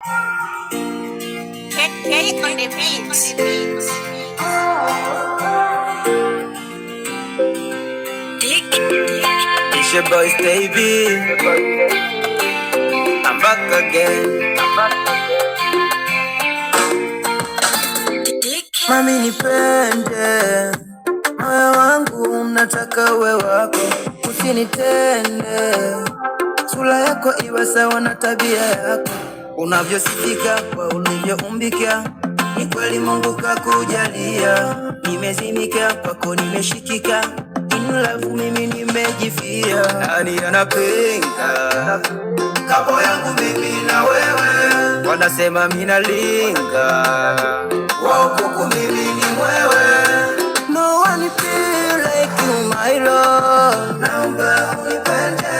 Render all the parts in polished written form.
K on the beat. It's your boy Baby. I'm back again. Mami nipende, moyo wangu unataka uwe wako, usinitende. Sura yako iwe sawa na tabia yako, unavyosifika kwa ulivyoumbika. Ni kweli Mungu kakujalia, nimezimika kwako, nimeshikika. In love mimi nimejifia. Nani anapinga kapo yangu mimi na wewe? Wanasema mina linga, wao kuku mimi ni mwewe. No one feel like you my love, naomba unipende.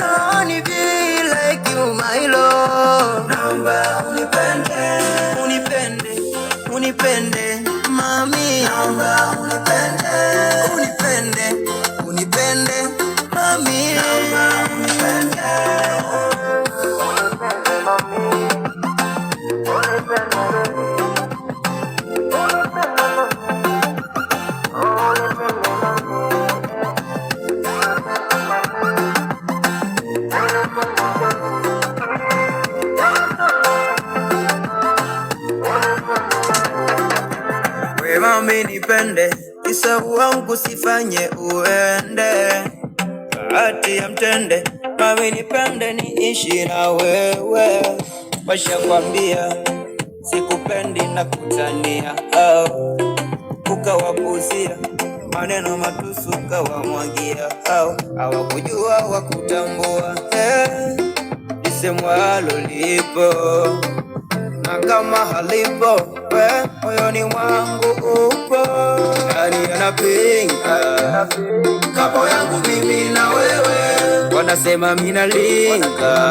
No one feel like you my love, naomba unipende. Unipende, unipende mami, naomba unipende. Unipende, unipende mami, naomba unipende. We mami nipende, kisa wangu sifanye uende. Bahati ya mtende, mami nipende niishi na wewe. Washakwambia sikupendi na kutania, ukawapuzia maneno matusu ukawamwagia, hawakujua wakutambua. Lisemwalo lipo na kama halipo, we moyoni mwangu upo. Nani anapinga kapo yangu mimi na wewe? Wanasema mina linga,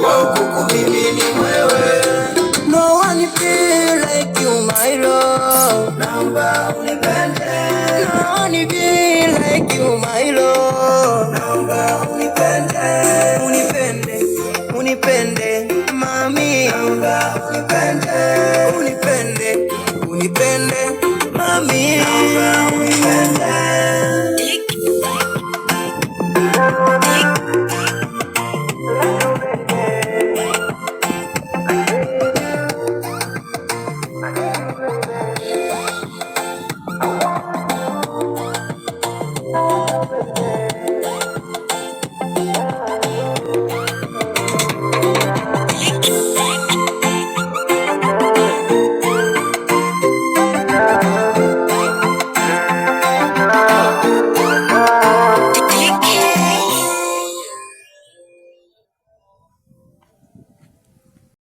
wao kuku mimi ni mwewe. No one feel like you my love, naomba unipende. No one feel like you my love, naomba unipende. Unipende, unipende mami, naomba unipende. Unipende, unipende mami, naomba